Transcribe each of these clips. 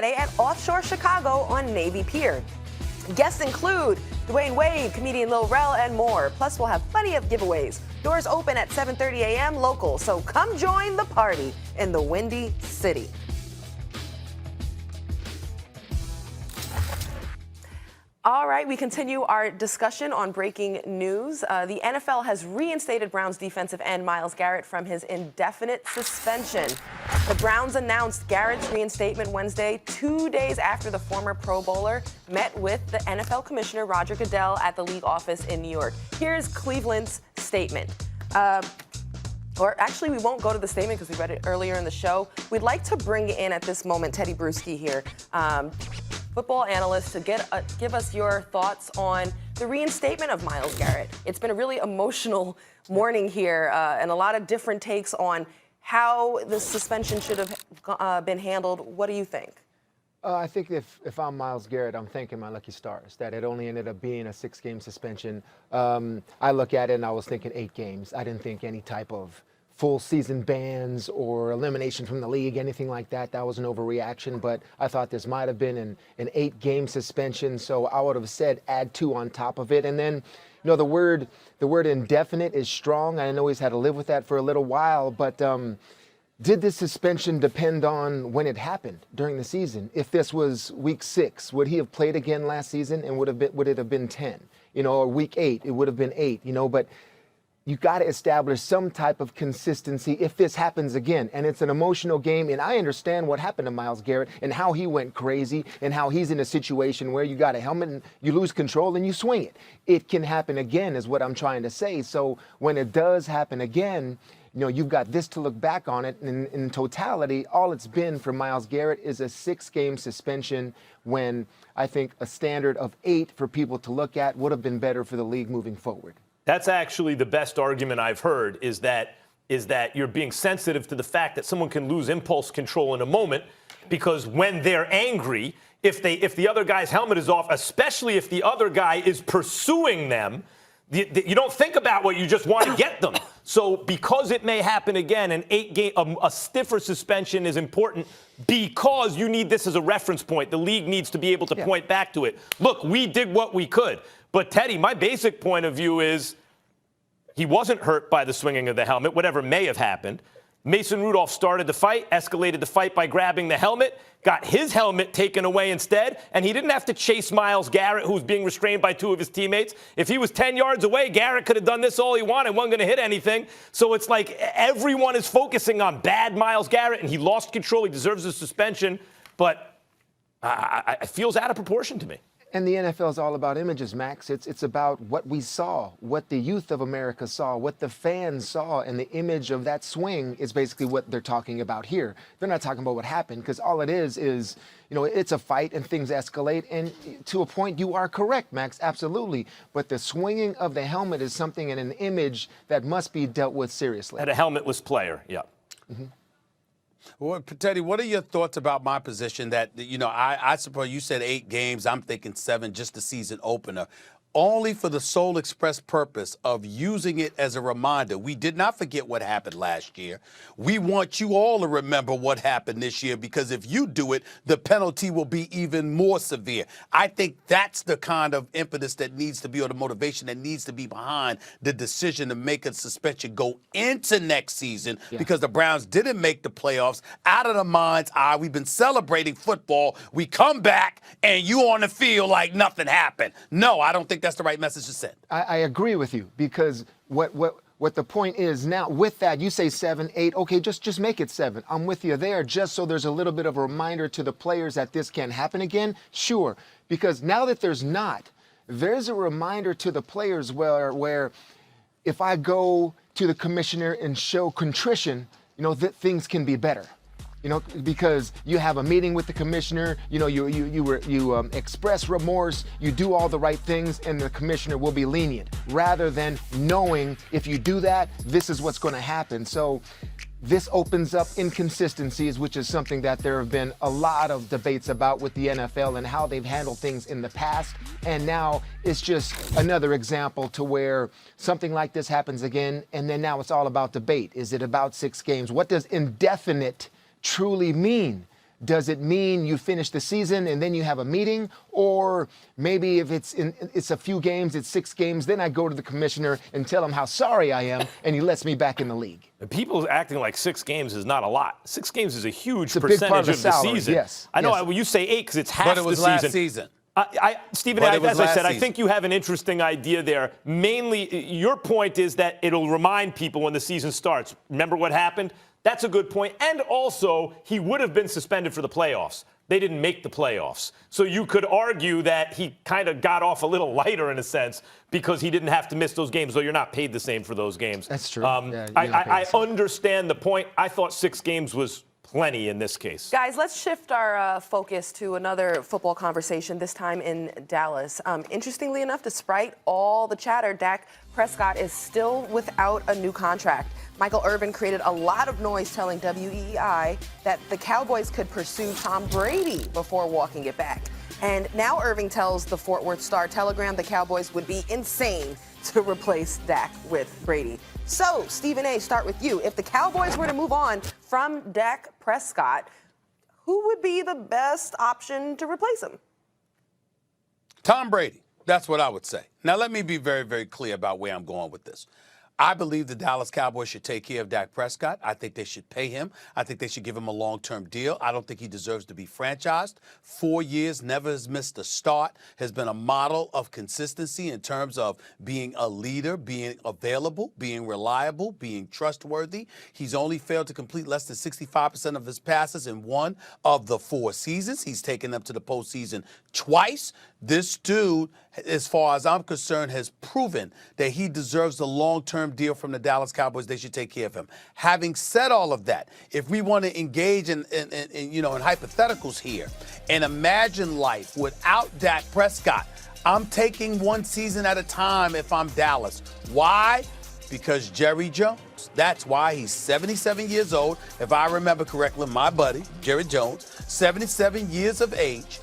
At offshore Chicago on Navy Pier. Guests include Dwayne Wade, comedian Lil Rel, and more. Plus, we'll have plenty of giveaways. Doors open at 7:30 a.m. local, so come join the party in the Windy City. All right, we continue our discussion on breaking news. The NFL has reinstated Browns defensive end Myles Garrett from his indefinite suspension. The Browns announced Garrett's reinstatement Wednesday, 2 days after the former Pro Bowler met with the NFL Commissioner Roger Goodell at the league office in New York. Here's Cleveland's statement. Or actually, we won't go to the statement because we read it earlier in the show. We'd like to bring in at this moment Tedy Bruschi here, football analyst, to give us your thoughts on the reinstatement of Myles Garrett. It's been a really emotional morning here and a lot of different takes on how the suspension should have been handled. What do you think? I think if I'm Myles Garrett, I'm thanking my lucky stars that it only ended up being a 6-game suspension. I look at it and I was thinking 8 games. I didn't think any type of full season bans or elimination from the league, anything like that. That was an overreaction, but I thought this might have been an 8-game suspension. So I would have said add 2 on top of it. And then, you know, the word indefinite is strong. I know he's had to live with that for a little while, but did this suspension depend on when it happened during the season? If this was week 6, would he have played again last season, and would it have been 10? You know, or week 8, it would have been 8. You know, but you got to establish some type of consistency if this happens again. And it's an emotional game, and I understand what happened to Myles Garrett and how he went crazy and how he's in a situation where you got a helmet and you lose control and you swing it. It can happen again is what I'm trying to say. So when it does happen again, you know, you've got this to look back on it. And in totality, all it's been for Myles Garrett is a 6-game suspension, when I think a standard of 8 for people to look at would have been better for the league moving forward. That's actually the best argument I've heard, is that you're being sensitive to the fact that someone can lose impulse control in a moment, because when they're angry, if the other guy's helmet is off, especially if the other guy is pursuing them, you don't think about what you just want to get them. So because it may happen again, an 8-game, a stiffer suspension is important, because you need this as a reference point. The league needs to be able to point back to it. Look, we did what we could. But, Teddy, my basic point of view is he wasn't hurt by the swinging of the helmet, whatever may have happened. Mason Rudolph started the fight, escalated the fight by grabbing the helmet, got his helmet taken away instead, and he didn't have to chase Myles Garrett, who was being restrained by 2 of his teammates. If he was 10 yards away, Garrett could have done this all he wanted, wasn't going to hit anything. So it's like everyone is focusing on bad Myles Garrett, and he lost control. He deserves a suspension, but it feels out of proportion to me. And the NFL is all about images, Max. It's about what we saw, what the youth of America saw, what the fans saw, and the image of that swing is basically what they're talking about here. They're not talking about what happened, because all it is, you know, it's a fight and things escalate. And to a point, you are correct, Max, absolutely. But the swinging of the helmet is something and an image that must be dealt with seriously. Had a helmetless player, yeah. Mm-hmm. Well, Teddy, what are your thoughts about my position that, you know, I suppose you said 8 games. I'm thinking 7, just the season opener, only for the sole express purpose of using it as a reminder. We did not forget what happened last year. We want you all to remember what happened this year, because if you do it, the penalty will be even more severe. I think that's the kind of impetus that needs to be, or the motivation that needs to be behind the decision to make a suspension go into next season, because the Browns didn't make the playoffs. Out of the mind's eye, we've been celebrating football. We come back and you on the field like nothing happened. No, I don't think that's the right message to send. I agree with you, because what the point is now with that, you say 7, 8, okay, just make it 7. I'm with you there, just so there's a little bit of a reminder to the players that this can't happen again. Sure, because now that there's a reminder to the players where if I go to the commissioner and show contrition, you know, that things can be better. You know, because you have a meeting with the commissioner, you know, you express remorse, you do all the right things, and the commissioner will be lenient, rather than knowing if you do that, this is what's going to happen. So this opens up inconsistencies, which is something that there have been a lot of debates about with the NFL and how they've handled things in the past. And now it's just another example to where something like this happens again, and then now it's all about debate. Is it about 6 games? What does indefinite truly mean? does it mean you finish the season and then you have a meeting? Or maybe if it's a few games, it's 6 games, then I go to the commissioner and tell him how sorry I am, and he lets me back in the league. People acting like 6 games is not a lot. 6 games is a huge It's a big part percentage of the salary, season. yes. I know. Yes. Well, you say 8 because it's half But it was the last season. season. Stephen, But it was as I last said, I season. think you have an interesting idea there. Mainly, your point is that it'll remind people when the season starts. Remember what happened? That's a good point. And also, he would have been suspended for the playoffs. They didn't make the playoffs. So you could argue that he kind of got off a little lighter in a sense because he didn't have to miss those games, though you're not paid the same for those games. That's true. Yeah, I understand the point. I thought 6 games was plenty in this case. Guys, let's shift our focus to another football conversation, this time in Dallas. Interestingly enough, despite all the chatter, Dak Prescott is still without a new contract. Michael Irvin created a lot of noise telling WEEI that the Cowboys could pursue Tom Brady before walking it back. And now Irving tells the Fort Worth Star-Telegram the Cowboys would be insane to replace Dak with Brady. So, Stephen A., start with you. If the Cowboys were to move on from Dak Prescott, who would be the best option to replace him? Tom Brady. That's what I would say. Now, let me be very, very clear about where I'm going with this. I believe the Dallas Cowboys should take care of Dak Prescott. I think they should pay him. I think they should give him a long-term deal. I don't think he deserves to be franchised. 4 years, never has missed a start, has been a model of consistency in terms of being a leader, being available, being reliable, being trustworthy. He's only failed to complete less than 65% of his passes in 1 of the 4 seasons. He's taken them to the postseason twice. This dude, as far as I'm concerned, has proven that he deserves a long-term deal from the Dallas Cowboys. They should take care of him. Having said all of that, if we want to engage in hypotheticals here and imagine life without Dak Prescott, I'm taking 1 season at a time if I'm Dallas. Why? Because Jerry Jones. That's why he's 77 years old. If I remember correctly, my buddy, Jerry Jones, 77 years of age.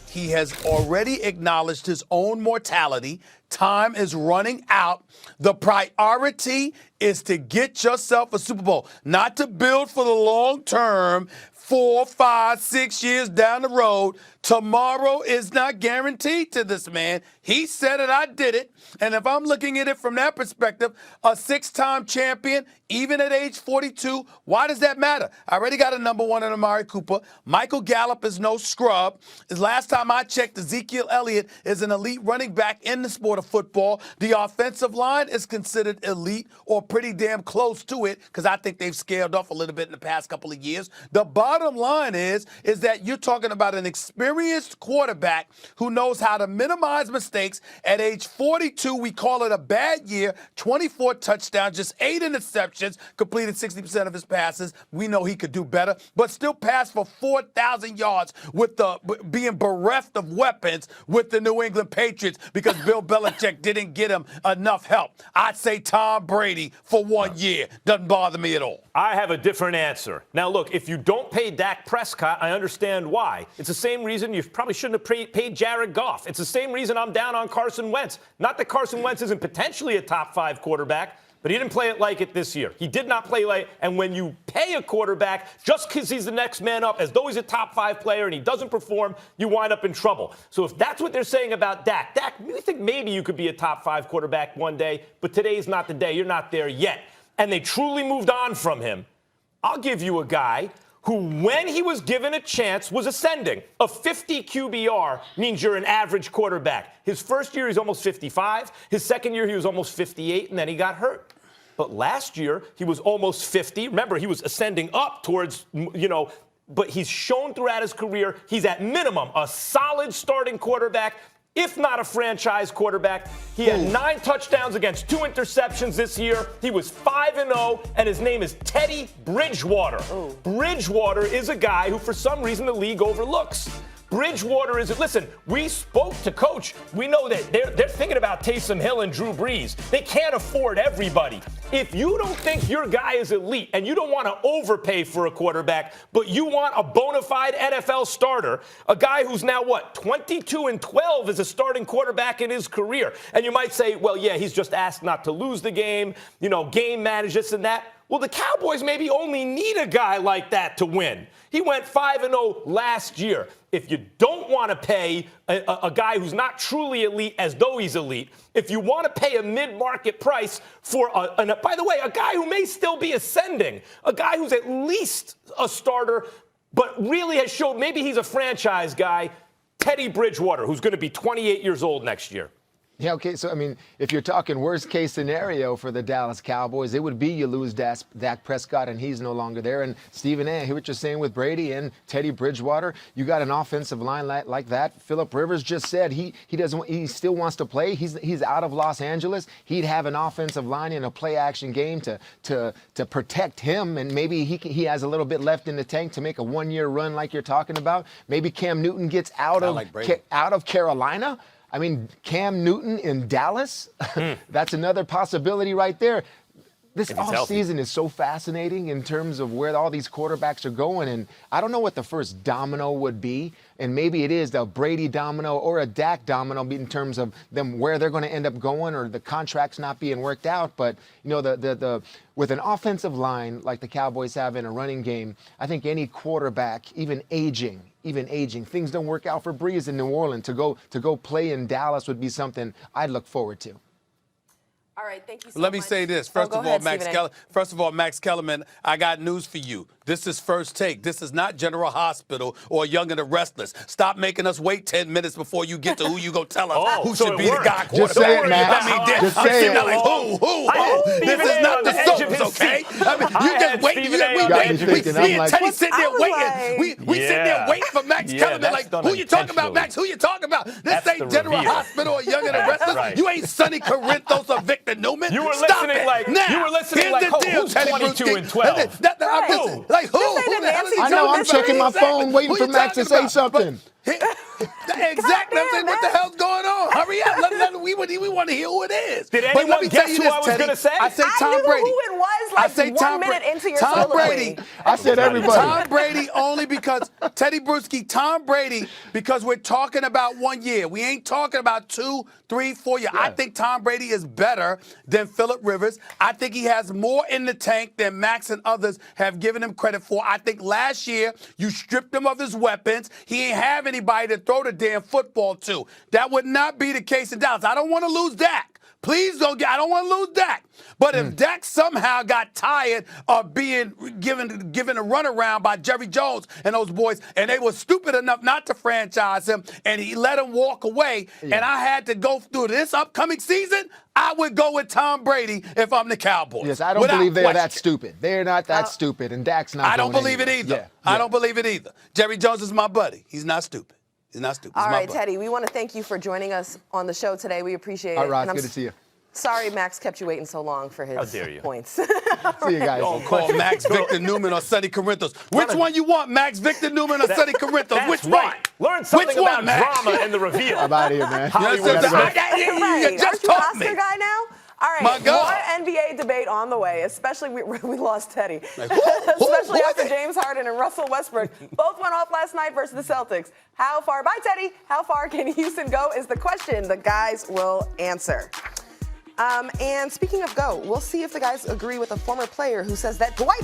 He has already acknowledged his own mortality. Time is running out. The priority is to get yourself a Super Bowl, not to build for the long term. 4, 5, 6 years down the road. Tomorrow is not guaranteed to this man. He said it, I did it. And if I'm looking at it from that perspective, a 6-time champion, even at age 42, why does that matter? I already got a number 1 in Amari Cooper. Michael Gallup is no scrub. Last time I checked, Ezekiel Elliott is an elite running back in the sport of football. The offensive line is considered elite or pretty damn close to it because I think they've scaled off a little bit in the past couple of years. The bottom line is that you're talking about an experienced quarterback who knows how to minimize mistakes. At age 42, we call it a bad year, 24 touchdowns, just 8 interceptions, completed 60% of his passes. We know he could do better, but still passed for 4,000 yards with being bereft of weapons with the New England Patriots because Bill Belichick didn't get him enough help. I'd say Tom Brady for 1 year. Doesn't bother me at all. I have a different answer. Now, look, if you don't pay Dak Prescott, I understand why. It's the same reason you probably shouldn't have paid Jared Goff. It's the same reason I'm down on Carson Wentz. Not that Carson Wentz isn't potentially a top 5 quarterback, but he didn't play it like it this year. He did not play like, and when you pay a quarterback just because he's the next man up, as though he's a top 5 player and he doesn't perform, you wind up in trouble. So if that's what they're saying about Dak, we think maybe you could be a top 5 quarterback one day, but today's not the day. You're not there yet. And they truly moved on from him. I'll give you a guy who, when he was given a chance, was ascending. A 50 QBR means you're an average quarterback. His first year, he's almost 55. His second year, he was almost 58, and then he got hurt. But last year, he was almost 50. Remember, he was ascending up towards, but he's shown throughout his career he's at minimum a solid starting quarterback, if not a franchise quarterback. He had 9 touchdowns against 2 interceptions this year. He was 5-0, and his name is Tedy Bridgewater. Ooh. Bridgewater is a guy who, for some reason, the league overlooks. Bridgewater is, listen, we spoke to Coach. We know that they're thinking about Taysom Hill and Drew Brees. They can't afford everybody. If you don't think your guy is elite and you don't want to overpay for a quarterback, but you want a bona fide NFL starter, a guy who's now, 22-12 as a starting quarterback in his career. And you might say, well, yeah, he's just asked not to lose the game, game manage this and that. Well, the Cowboys maybe only need a guy like that to win. He went 5-0 last year. If you don't want to pay a guy who's not truly elite as though he's elite, if you want to pay a mid-market price for, by the way, a guy who may still be ascending, a guy who's at least a starter, but really has showed maybe he's a franchise guy, Teddy Bridgewater, who's going to be 28 years old next year. Yeah, okay, so, I mean, if you're talking worst-case scenario for the Dallas Cowboys, it would be you lose Dak Prescott and he's no longer there. And Stephen A, I hear what you're saying with Brady and Teddy Bridgewater. You got an offensive line like that. Phillip Rivers just said he still wants to play. He's out of Los Angeles. He'd have an offensive line in a play-action game to protect him, and maybe he has a little bit left in the tank to make a one-year run like you're talking about. Maybe Cam Newton gets out of Carolina. I mean, Cam Newton in Dallas, that's another possibility right there. This offseason is so fascinating in terms of where all these quarterbacks are going, and I don't know what the first domino would be, and maybe it is the Brady domino or a Dak domino in terms of them where they're going to end up going or the contracts not being worked out. But, you know, the with an offensive line like the Cowboys have in a running game, I think any quarterback, even aging, things don't work out for Breeze in New Orleans. To go play in Dallas would be something I'd look forward to. All right, thank you so much. Let me say this. First of all, Max Kellerman, I got news for you. This is First Take. This is not General Hospital or Young and the Restless. Stop making us wait 10 minutes before you get to who you going to tell us who should be the guy quarterback. Just say it, Max. Just say it. Like, who? This is not the Soaps, okay? I mean, you just wait. Me and Teddy sitting there waiting. We sitting there waiting for Max Kellerman. Like, who you talking about, Max? Who you talking about? This ain't General Hospital or Young and the Restless. You ain't Sonny Corinthos or Victor Newman. You were Stop listening it. like now, you were listening like who's 22 and 12? Like who? Who the hell is he? I know. I'm checking my phone, waiting for Max to say something. Exactly. I'm saying, what the hell's going on? Hurry up. We want to hear who it is. Did anyone guess who I was going to say? I said Tom Brady. I knew who it was like 1 minute into your Tom Brady. I said everybody. Tom Brady only because Tedy Bruschi, Tom Brady, because we're talking about 1 year. We ain't talking about 2, 3, 4 years. Yeah. I think Tom Brady is better than Phillip Rivers. I think he has more in the tank than Max and others have given him credit for. I think last year you stripped him of his weapons. He ain't have anybody to throw the damn football to. That would not be the case in Dallas. I don't want to lose Dak. Please don't I don't want to lose Dak. But if Dak somehow got tired of being given a runaround by Jerry Jones and those boys, and they were stupid enough not to franchise him, and he let him walk away, and I had to go through this upcoming season, I would go with Tom Brady if I'm the Cowboys. Yes, I don't believe they're that stupid. They're not that stupid, and Dak's not. I don't believe it either. Yeah. I don't believe it either. Jerry Jones is my buddy. He's not stupid. He's not stupid. All right, Teddy, we want to thank you for joining us on the show today. We appreciate it. All right, good to see you. Sorry Max kept you waiting so long for his points. See you guys. Don't call Max Victor Newman or Sonny Corinthos. Which one you want, Max Victor Newman or Sonny Corinthos? Which one? Learn something about drama and the reveal. I'm out of here, man. You just taught me. Oscar guy now? All right, more NBA debate on the way, especially we lost Teddy. Especially after James Harden and Russell Westbrook both went off last night versus the Celtics. How far, bye Teddy, how far can Houston go is the question the guys will answer. And speaking of go, we'll see if the guys agree with a former player who says that Dwight